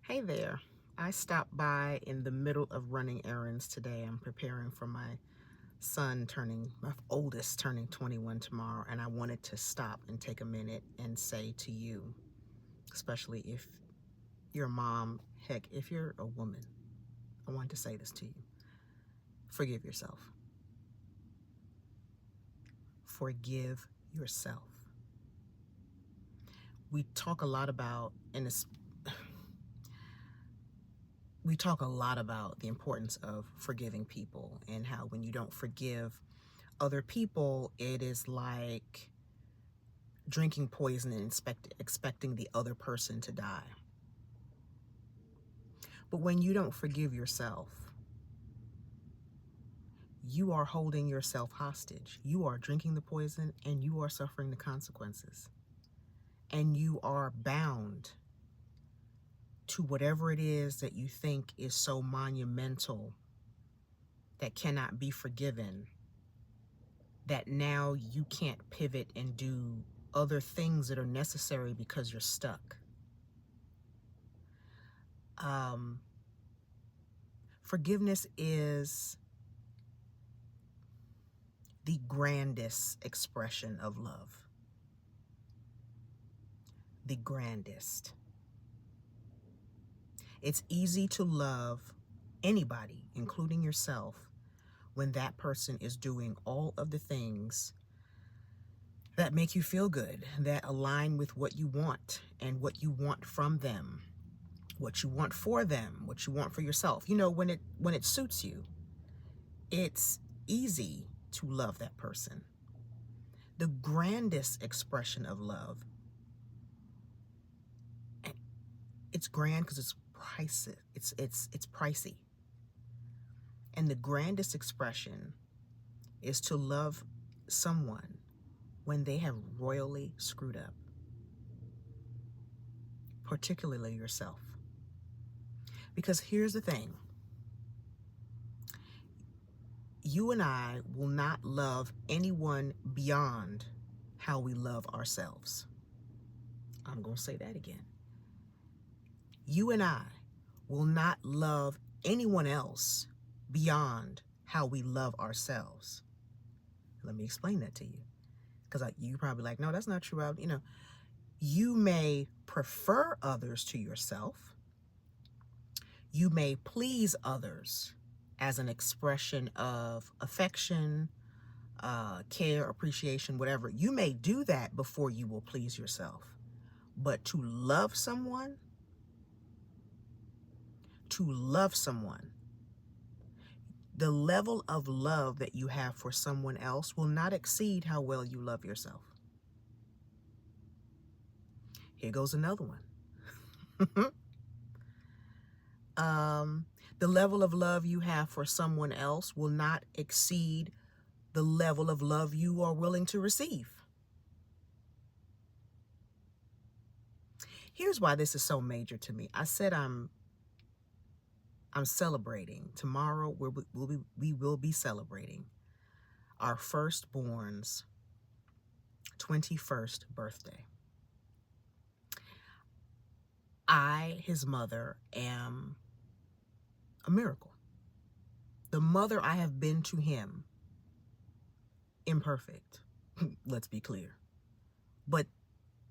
Hey there. I stopped by in the middle of running errands today. I'm preparing for my my oldest turning 21 tomorrow, and I wanted to stop and take a minute and say to you, especially if you're a mom, heck, if you're a woman, I wanted to say this to you. Forgive yourself. Forgive yourself. We talk a lot about, we talk a lot about the importance of forgiving people and how when you don't forgive other people, it is like drinking poison and expecting the other person to die. But when you don't forgive yourself, you are holding yourself hostage. You are drinking the poison and you are suffering the consequences. And you are bound to whatever it is that you think is so monumental that cannot be forgiven, that now you can't pivot and do other things that are necessary because you're stuck. Forgiveness is the grandest expression of love. The grandest. It's easy to love anybody, including yourself, when that person is doing all of the things that make you feel good, that align with what you want and what you want from them, what you want for them, what you want for yourself. You know, when it suits you, it's easy to love that person. The grandest expression of love, it's grand because it's pricey. It's pricey. And the grandest expression is to love someone when they have royally screwed up, particularly yourself. Because here's the thing. You and I will not love anyone beyond how we love ourselves. I'm going to say that again. You and I will not love anyone else beyond how we love ourselves. Let me explain that to you. Because you probably like, no, that's not true. You may prefer others to yourself. You may please others as an expression of affection, care, appreciation, whatever. You may do that before you will please yourself. But to love someone, the level of love that you have for someone else will not exceed how well you love yourself. Here goes another one. The level of love you have for someone else will not exceed the level of love you are willing to receive. Here's why this is so major to me. I said I'm celebrating. Tomorrow we will be celebrating our firstborn's 21st birthday. I, his mother, am a miracle. The mother I have been to him, imperfect, let's be clear. But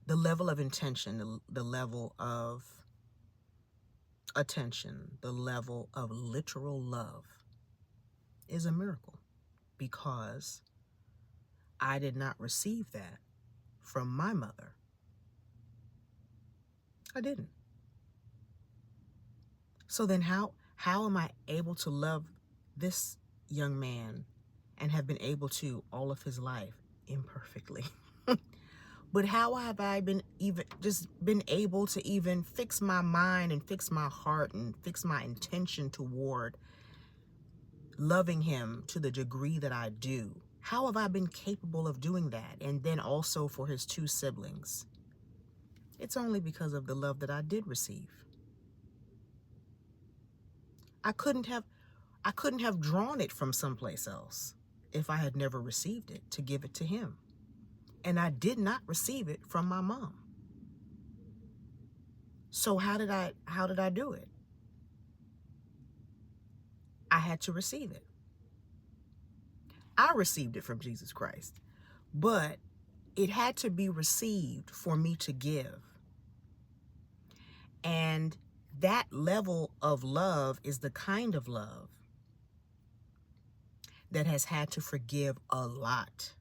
the level of intention, the level of attention, the level of literal love is a miracle, because I did not receive that from my mother. I didn't. So then how am I able to love this young man and have been able to all of his life imperfectly? But how have I been able to even fix my mind and fix my heart and fix my intention toward loving him to the degree that I do? How have I been capable of doing that? And then also for his two siblings. It's only because of the love that I did receive. I couldn't have drawn it from someplace else if I had never received it to give it to him. And I did not receive it from my mom. So how did I do it? I had to receive it. I received it from Jesus Christ, but it had to be received for me to give. And that level of love is the kind of love that has had to forgive a lot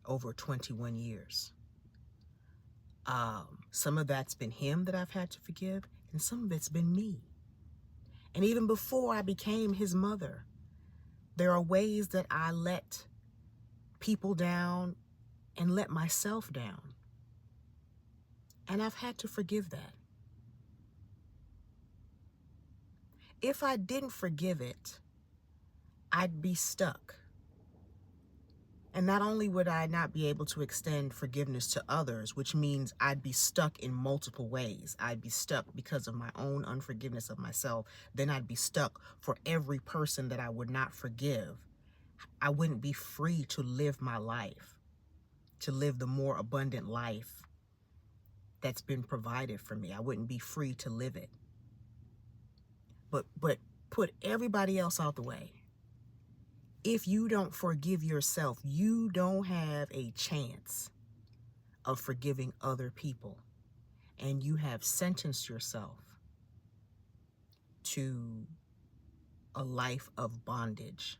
over 21 years. Some of that's been him that I've had to forgive, and some of it's been me. And even before I became his mother, there are ways that I let people down and let myself down. And I've had to forgive that. If I didn't forgive it, I'd be stuck. And not only would I not be able to extend forgiveness to others, which means I'd be stuck in multiple ways. I'd be stuck because of my own unforgiveness of myself. Then I'd be stuck for every person that I would not forgive. I wouldn't be free to live my life, to live the more abundant life that's been provided for me. I wouldn't be free to live it. But put everybody else out the way. If you don't forgive yourself, you don't have a chance of forgiving other people. And you have sentenced yourself to a life of bondage.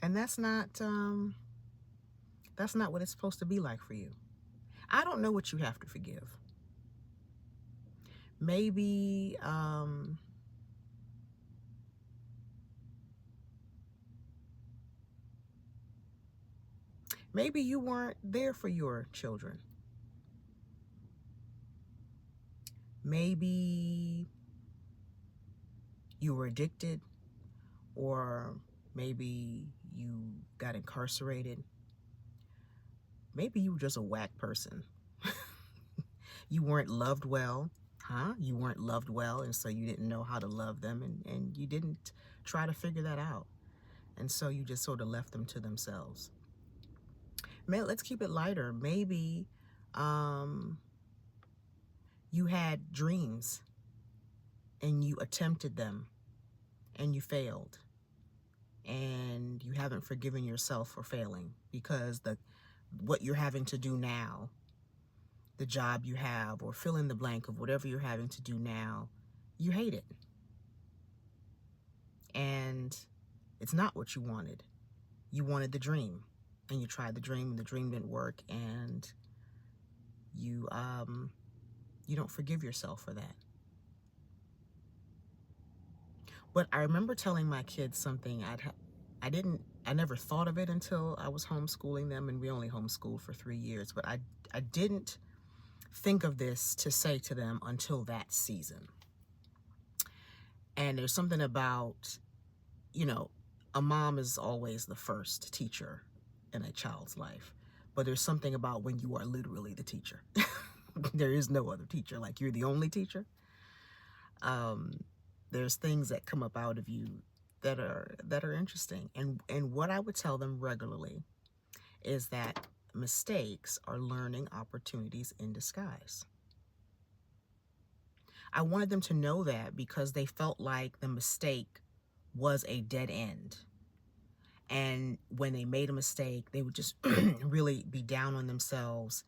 And that's not what it's supposed to be like for you. I don't know what you have to forgive. Maybe maybe you weren't there for your children. Maybe you were addicted, or maybe you got incarcerated. Maybe you were just a whack person. You weren't loved well, You weren't loved well, and so you didn't know how to love them, and you didn't try to figure that out. And so you just sort of left them to themselves. Man, let's keep it lighter. Maybe you had dreams and you attempted them and you failed. And you haven't forgiven yourself for failing, because what you're having to do now, the job you have, or fill in the blank of whatever you're having to do now, you hate it. And it's not what you wanted. You wanted the dream, and you tried the dream, and the dream didn't work, and you don't forgive yourself for that. But I remember telling my kids something I never thought of it until I was homeschooling them, and we only homeschooled for 3 years, but I didn't think of this to say to them until that season. And there's something about, a mom is always the first teacher in a child's life, but there's something about when you are literally the teacher. There is no other teacher, like you're the only teacher. There's things that come up out of you that are interesting. And what I would tell them regularly is that mistakes are learning opportunities in disguise. I wanted them to know that, because they felt like the mistake was a dead end. And when they made a mistake, they would just really be down on themselves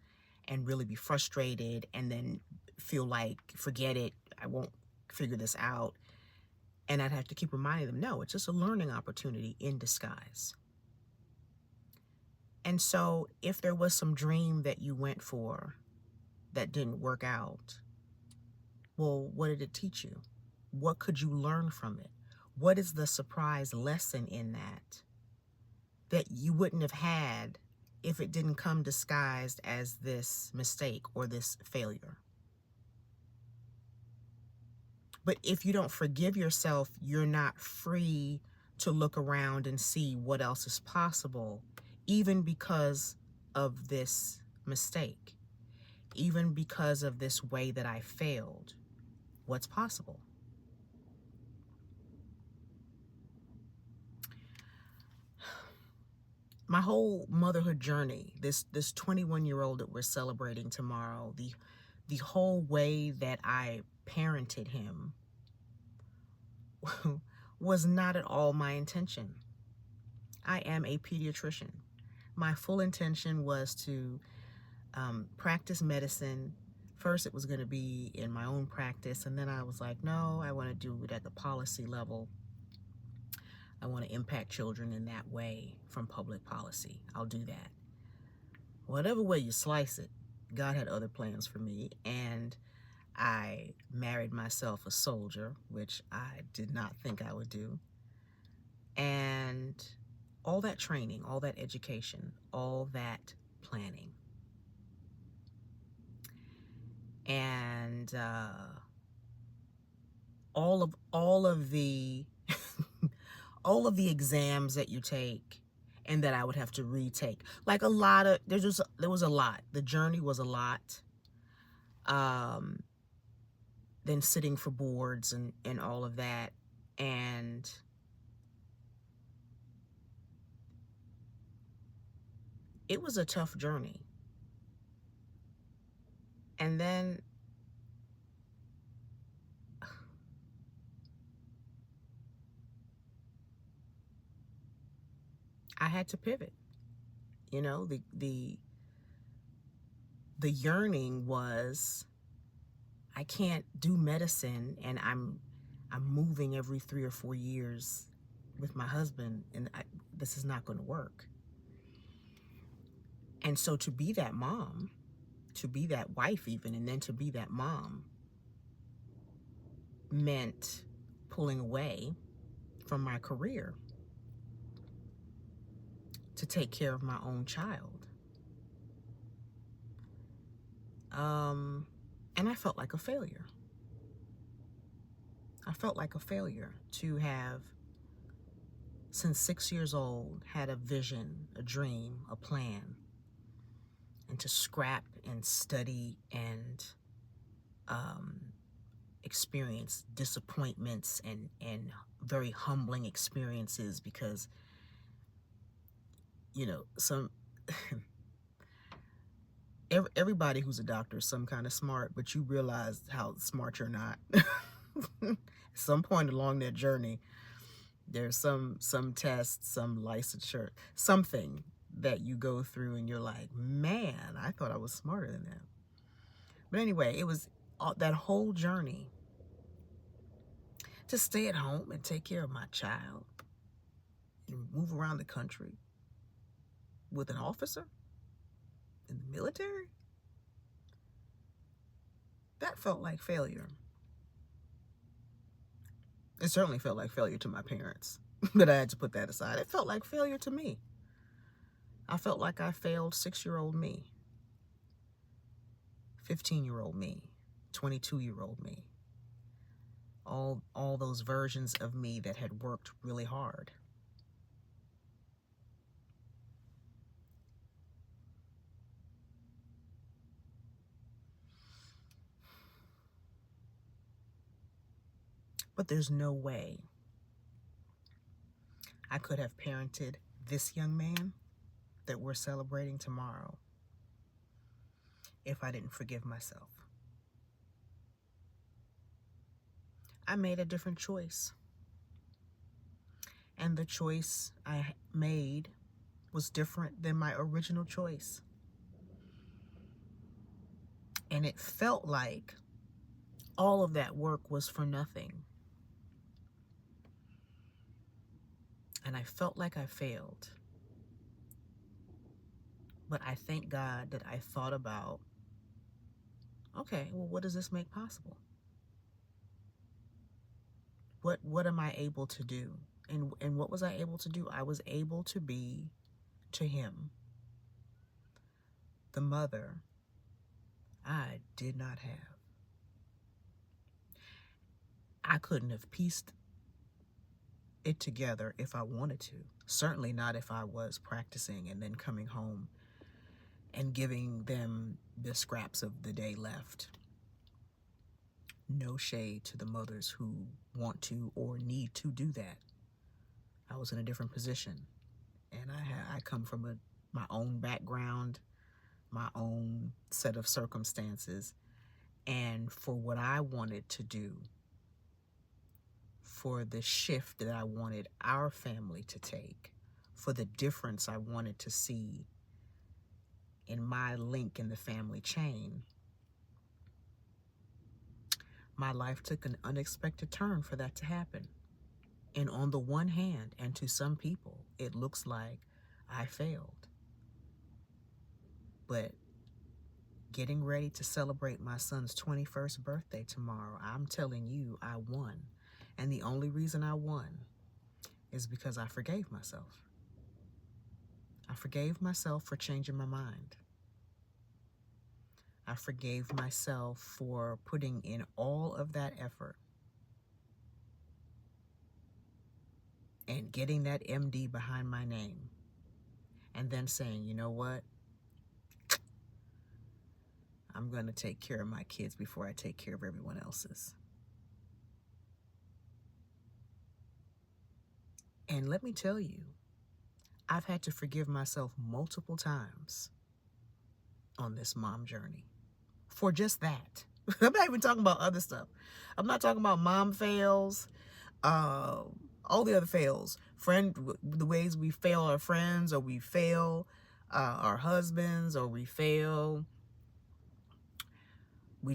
and really be frustrated, and then feel like, forget it, I won't figure this out. And I'd have to keep reminding them, no, it's just a learning opportunity in disguise. And so if there was some dream that you went for that didn't work out, well, what did it teach you? What could you learn from it? What is the surprise lesson in that you wouldn't have had if it didn't come disguised as this mistake or this failure? But if you don't forgive yourself, you're not free to look around and see what else is possible, even because of this mistake, even because of this way that I failed. What's possible? my whole motherhood journey, this 21-year-old that we're celebrating tomorrow, the whole way that I parented him was not at all my intention. I am a pediatrician. My full intention was to practice medicine. First, it was going to be in my own practice, and then I was like, no, I want to do it at the policy level. I want to impact children in that way from public policy. I'll do that. Whatever way you slice it, God had other plans for me, and I married myself a soldier, which I did not think I would do. And all that training, all that education, all that planning. And all of the all of the exams that you take and that I would have to retake. Like a lot of, there was a lot. The journey was a lot. Then sitting for boards and all of that. And it was a tough journey. And then I had to pivot. You know, the yearning was, I can't do medicine and I'm moving every 3 or 4 years with my husband, and this is not going to work. And so to be that mom, to be that wife even, and then to be that mom meant pulling away from my career to take care of my own child. And I felt like a failure. I felt like a failure to have, since 6 years old, had a vision, a dream, a plan, and to scrap and study and experience disappointments and very humbling experiences, because, you know, everybody who's a doctor is some kind of smart, but you realize how smart you're not. At some point along that journey, there's some tests, some licensure, something that you go through and you're like, man, I thought I was smarter than that. But anyway, it was that whole journey to stay at home and take care of my child and move around the country with an officer in the military. That felt like failure. It certainly felt like failure to my parents, but I had to put that aside. It felt like failure to me. I felt like I failed 6-year-old me, 15-year-old me, 22-year-old me. All those versions of me that had worked really hard. But there's no way I could have parented this young man that we're celebrating tomorrow if I didn't forgive myself. I made a different choice. And the choice I made was different than my original choice. And it felt like all of that work was for nothing. And I felt like I failed. But I thank God that I thought about, okay, well, what does this make possible? What am I able to do? And what was I able to do? I was able to be to him the mother I did not have. I couldn't have pieced it together if I wanted to. Certainly not if I was practicing and then coming home and giving them the scraps of the day left. No shade to the mothers who want to or need to do that. I was in a different position. And I come from my own background, my own set of circumstances, and for what I wanted to do, for the shift that I wanted our family to take, for the difference I wanted to see in my link in the family chain, my life took an unexpected turn for that to happen. And on the one hand, and to some people, it looks like I failed. But getting ready to celebrate my son's 21st birthday tomorrow, I'm telling you, I won. And the only reason I won is because I forgave myself. I forgave myself for changing my mind. I forgave myself for putting in all of that effort and getting that MD behind my name, and then saying, you know what? I'm going to take care of my kids before I take care of everyone else's. And let me tell you, I've had to forgive myself multiple times on this mom journey for just that. I'm not even talking about other stuff. I'm not talking about mom fails, all the other fails, the ways we fail our friends, or we fail our husbands, or we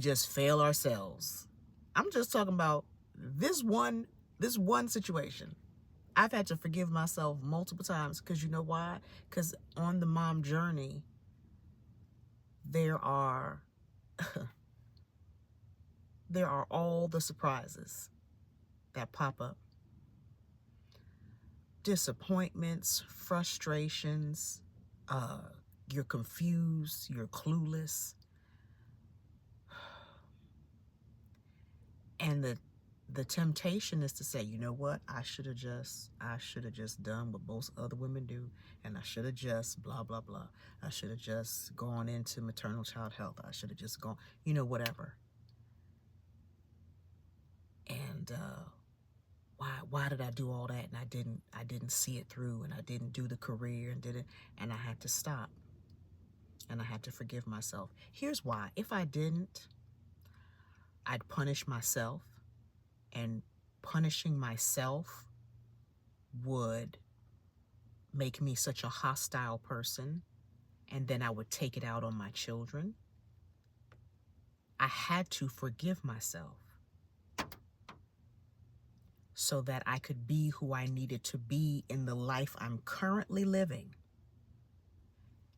just fail ourselves. I'm just talking about this one situation. I've had to forgive myself multiple times, because you know why? Because on the mom journey, there are all the surprises that pop up. Disappointments, frustrations, you're confused, you're clueless. And the temptation is to say, you know what, I should have just done what most other women do, and I should have just blah blah blah. I should have just gone into maternal child health. I should have just gone, whatever. And why did I do all that, and I didn't see it through, and I didn't do the career, and I had to stop, and I had to forgive myself. Here's why. If I didn't, I'd punish myself, and punishing myself would make me such a hostile person, and then I would take it out on my children. I had to forgive myself so that I could be who I needed to be in the life I'm currently living,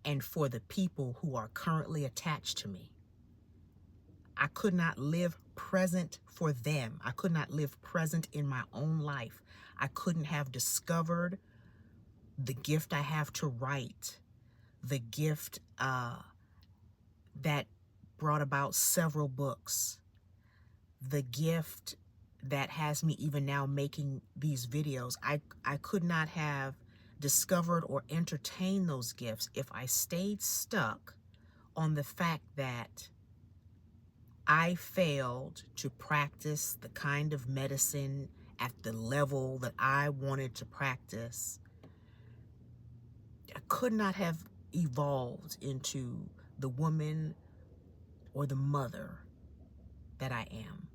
and for the people who are currently attached to me. I could not live present for them. I could not live present in my own life. I couldn't have discovered the gift I have to write, the gift that brought about several books, the gift that has me even now making these videos. I could not have discovered or entertained those gifts if I stayed stuck on the fact that I failed to practice the kind of medicine at the level that I wanted to practice. I could not have evolved into the woman or the mother that I am.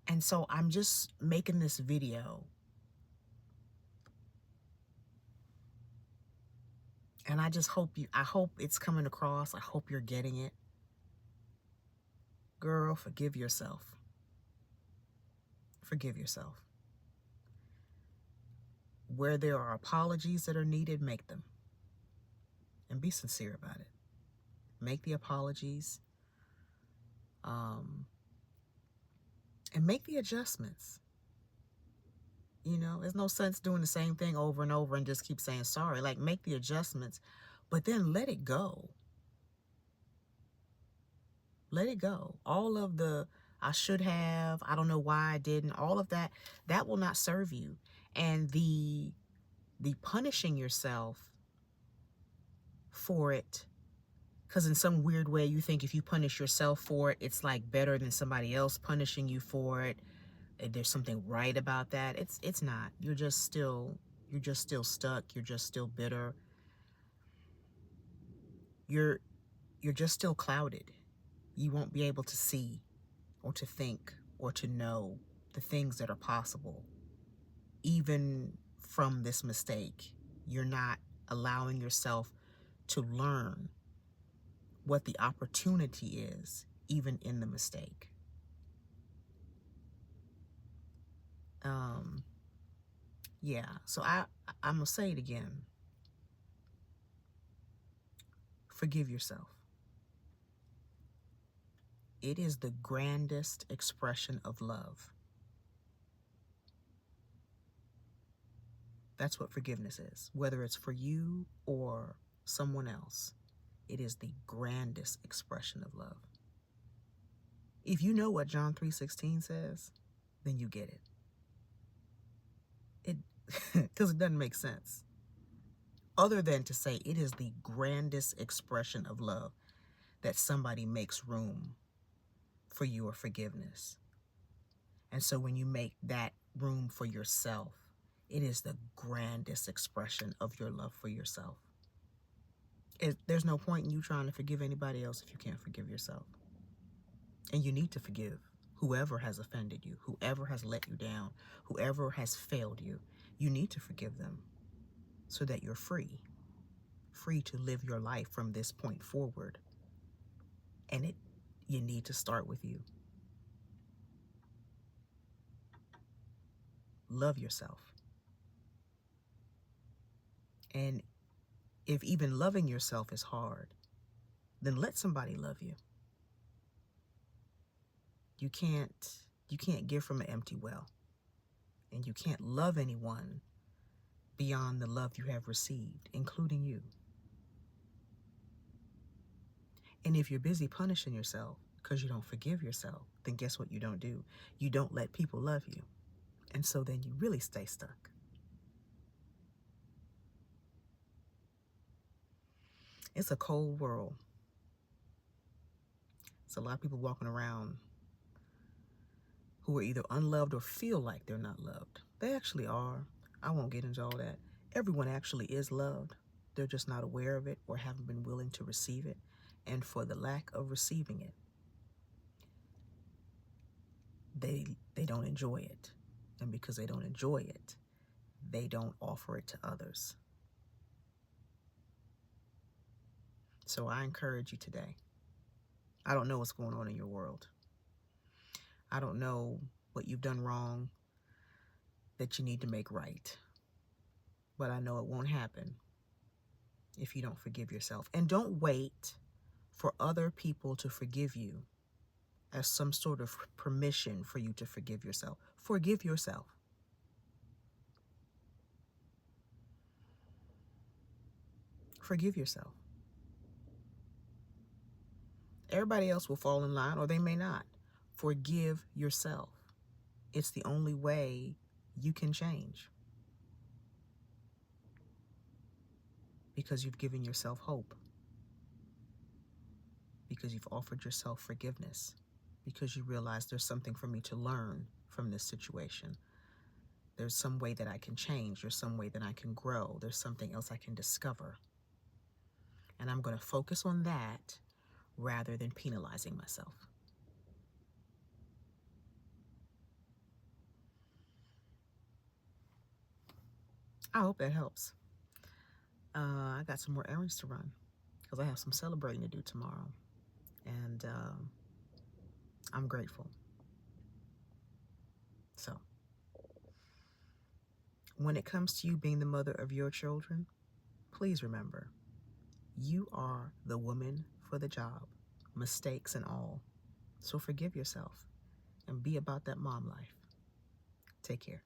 And so I'm just making this video, and I just hope I hope it's coming across. I hope you're getting it. Girl, forgive yourself. Forgive yourself. Where there are apologies that are needed, make them. And be sincere about it. Make the apologies. And make the adjustments. There's no sense doing the same thing over and over and just keep saying sorry. Like, make the adjustments, but then let it go. Let it go. All of the I should have, I don't know why I didn't, all of that will not serve you. And the punishing yourself for it, because in some weird way you think if you punish yourself for it, it's like better than somebody else punishing you for it. there's something right about that. It's not. You're just still stuck. You're just still bitter. You're just still clouded. You won't be able to see or to think or to know the things that are possible. Even from this mistake, you're not allowing yourself to learn what the opportunity is, even in the mistake. Yeah, so I'm gonna say it again. Forgive yourself. It is the grandest expression of love. That's what forgiveness is. Whether it's for you or someone else, it is the grandest expression of love. If you know what John 3:16 says, then you get it. Because it doesn't make sense. Other than to say it is the grandest expression of love that somebody makes room for your forgiveness. And so when you make that room for yourself, it is the grandest expression of your love for yourself. There's no point in you trying to forgive anybody else if you can't forgive yourself. And you need to forgive whoever has offended you, whoever has let you down, whoever has failed you. You need to forgive them so that you're free to live your life from this point forward. And you need to start with you. Love yourself. And if even loving yourself is hard, then let somebody love you. You can't give from an empty well. And you can't love anyone beyond the love you have received, including you. And if you're busy punishing yourself because you don't forgive yourself, then guess what you don't do? You don't let people love you. And so then you really stay stuck. It's a cold world. It's a lot of people walking around who are either unloved or feel like they're not loved. They actually are. I won't get into all that. Everyone actually is loved. They're just not aware of it or haven't been willing to receive it. And for the lack of receiving it, they don't enjoy it. And because they don't enjoy it, they don't offer it to others. So I encourage you today. I don't know what's going on in your world. I don't know what you've done wrong that you need to make right. But I know it won't happen if you don't forgive yourself. And don't wait for other people to forgive you as some sort of permission for you to forgive yourself. Forgive yourself. Forgive yourself. Everybody else will fall in line, or they may not. Forgive yourself. It's the only way you can change. Because you've given yourself hope. Because you've offered yourself forgiveness. Because you realize there's something for me to learn from this situation. There's some way that I can change. There's some way that I can grow. There's something else I can discover. And I'm going to focus on that rather than penalizing myself. I hope that helps. I got some more errands to run because I have some celebrating to do tomorrow. And I'm grateful. So, when it comes to you being the mother of your children, please remember, you are the woman for the job, mistakes and all. So forgive yourself and be about that mom life. Take care.